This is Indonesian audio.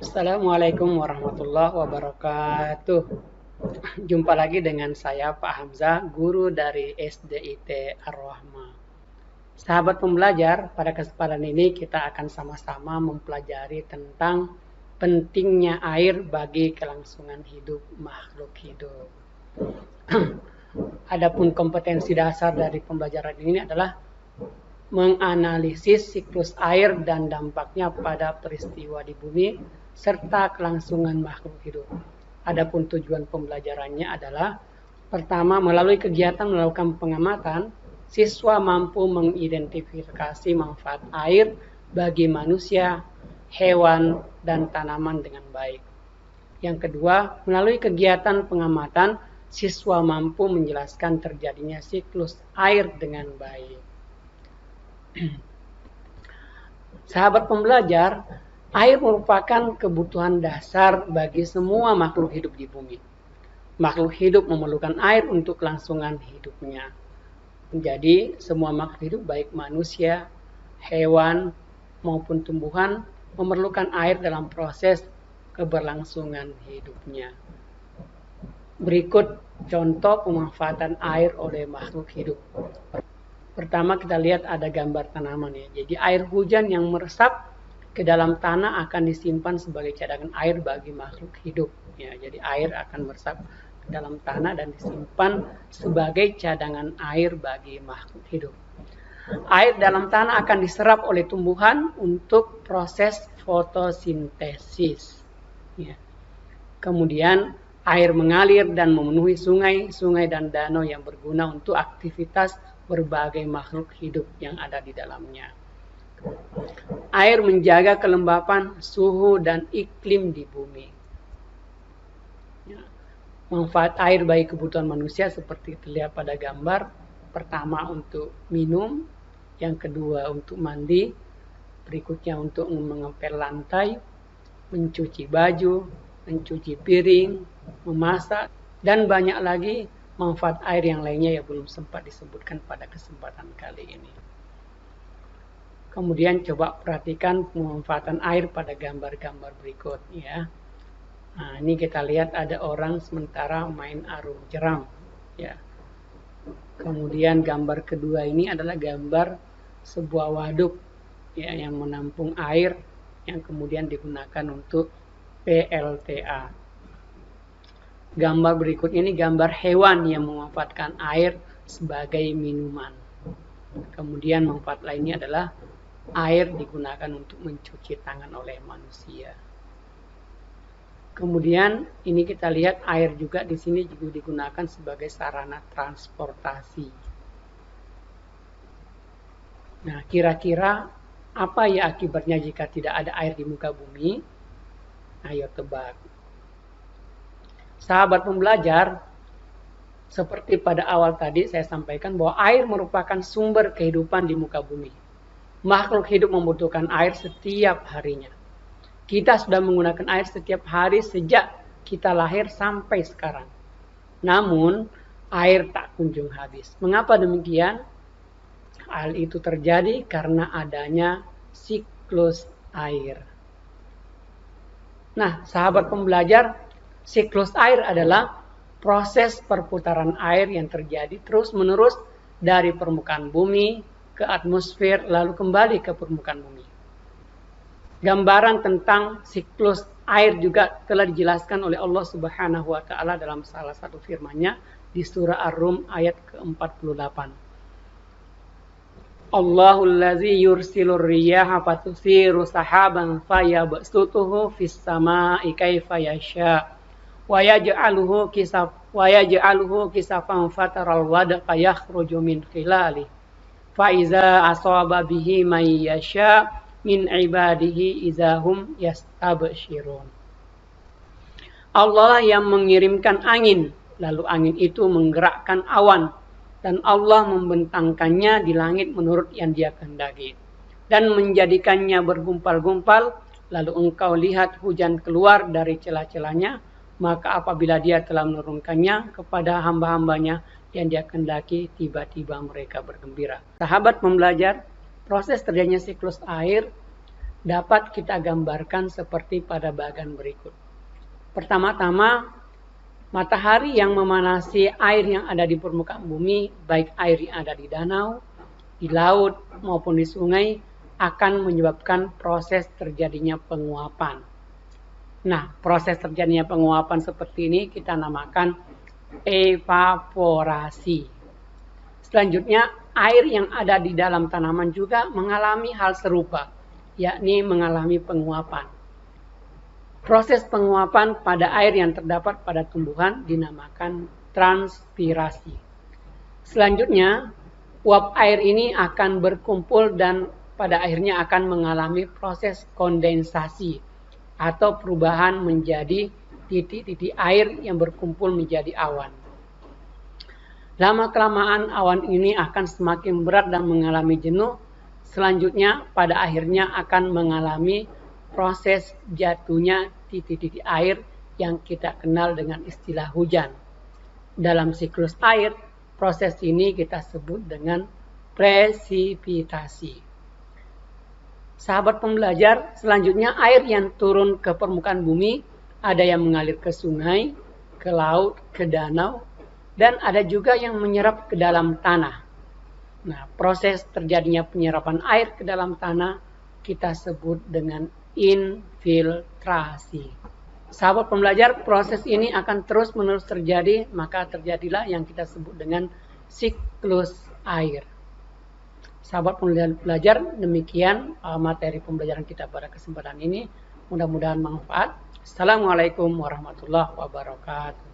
Assalamualaikum warahmatullahi wabarakatuh. Jumpa lagi dengan saya Pak Hamzah, guru dari SDIT Ar-Rahmah. Sahabat pembelajar, pada kesempatan ini kita akan sama-sama mempelajari tentang pentingnya air bagi kelangsungan hidup makhluk hidup. Adapun kompetensi dasar dari pembelajaran ini adalah menganalisis siklus air dan dampaknya pada peristiwa di bumi serta kelangsungan makhluk hidup. Adapun tujuan pembelajarannya adalah pertama, melalui kegiatan melakukan pengamatan, siswa mampu mengidentifikasi manfaat air bagi manusia, hewan, dan tanaman dengan baik. Yang kedua, melalui kegiatan pengamatan, siswa mampu menjelaskan terjadinya siklus air dengan baik. Sahabat pembelajar, air merupakan kebutuhan dasar bagi semua makhluk hidup di bumi. Makhluk hidup memerlukan air untuk kelangsungan hidupnya. Jadi, semua makhluk hidup baik manusia, hewan, maupun tumbuhan memerlukan air dalam proses keberlangsungan hidupnya. Berikut contoh pemanfaatan air oleh makhluk hidup. Pertama kita lihat ada gambar tanaman ya. Jadi air hujan yang meresap ke dalam tanah akan disimpan sebagai cadangan air bagi makhluk hidup. Ya, jadi air akan meresap ke dalam tanah dan disimpan sebagai cadangan air bagi makhluk hidup. Air dalam tanah akan diserap oleh tumbuhan untuk proses fotosintesis. Ya. Kemudian air mengalir dan memenuhi sungai dan danau yang berguna untuk aktivitas berbagai makhluk hidup yang ada di dalamnya. Air menjaga kelembapan, suhu, dan iklim di bumi. Ya. Manfaat air bagi kebutuhan manusia seperti terlihat pada gambar. Pertama untuk minum, yang kedua untuk mandi, berikutnya untuk mengepel lantai, mencuci baju, mencuci piring, memasak, dan banyak lagi manfaat air yang lainnya yang belum sempat disebutkan pada kesempatan kali ini. Kemudian coba perhatikan pemanfaatan air pada gambar-gambar berikut ya. Nah, ini kita lihat ada orang sementara main arum jeram ya. Kemudian gambar kedua ini adalah gambar sebuah waduk ya yang menampung air yang kemudian digunakan untuk PLTA. Gambar berikutnya ini gambar hewan yang memanfaatkan air sebagai minuman. Kemudian manfaat lainnya adalah air digunakan untuk mencuci tangan oleh manusia. Kemudian ini kita lihat air juga di sini juga digunakan sebagai sarana transportasi. Nah, kira-kira apa ya akibatnya jika tidak ada air di muka bumi? Ayo tebak. Sahabat pembelajar, seperti pada awal tadi saya sampaikan bahwa air merupakan sumber kehidupan di muka bumi. Makhluk hidup membutuhkan air setiap harinya. Kita sudah menggunakan air setiap hari sejak kita lahir sampai sekarang. Namun, air tak kunjung habis. Mengapa demikian? Hal itu terjadi karena adanya siklus air. Nah, sahabat pembelajar, siklus air adalah proses perputaran air yang terjadi terus-menerus dari permukaan bumi ke atmosfer lalu kembali ke permukaan bumi. Gambaran tentang siklus air juga telah dijelaskan oleh Allah Subhanahu wa taala dalam salah satu firman-Nya di surah Ar-Rum ayat ke-48. Allahul ladzi yursilur riyaha fatusiru sahaban fayabsutuhu fis samaa'i kaifa yasha' wa yaj'aluhu kisafan fataral wadqa yakhruju min khilali fa iza asaba bihi man yasha min ibadihi izahum yastabshirun. Allah yang mengirimkan angin, lalu angin itu menggerakkan awan dan Allah membentangkannya di langit menurut yang Dia kehendaki dan menjadikannya bergumpal-gumpal, lalu engkau lihat hujan keluar dari celah-celahnya. Maka apabila Dia telah menurunkannya kepada hamba-hambanya yang Dia kehendaki, tiba-tiba mereka bergembira. Sahabat pembelajar, proses terjadinya siklus air dapat kita gambarkan seperti pada bagian berikut. Pertama-tama, matahari yang memanasi air yang ada di permukaan bumi, baik air yang ada di danau, di laut, maupun di sungai, akan menyebabkan proses terjadinya penguapan. Nah, proses terjadinya penguapan seperti ini kita namakan evaporasi. Selanjutnya, air yang ada di dalam tanaman juga mengalami hal serupa, yakni mengalami penguapan. Proses penguapan pada air yang terdapat pada tumbuhan dinamakan transpirasi. Selanjutnya, uap air ini akan berkumpul dan pada akhirnya akan mengalami proses kondensasi atau perubahan menjadi titik-titik air yang berkumpul menjadi awan. Lama-kelamaan awan ini akan semakin berat dan mengalami jenuh. Selanjutnya pada akhirnya akan mengalami proses jatuhnya titik-titik air yang kita kenal dengan istilah hujan. Dalam siklus air, proses ini kita sebut dengan presipitasi. Sahabat pembelajar, selanjutnya air yang turun ke permukaan bumi ada yang mengalir ke sungai, ke laut, ke danau, dan ada juga yang menyerap ke dalam tanah. Nah, proses terjadinya penyerapan air ke dalam tanah kita sebut dengan infiltrasi. Sahabat pembelajar, proses ini akan terus-menerus terjadi, maka terjadilah yang kita sebut dengan siklus air. Sahabat pembelajar, demikian materi pembelajaran kita pada kesempatan ini. Mudah-mudahan manfaat. Assalamualaikum warahmatullahi wabarakatuh.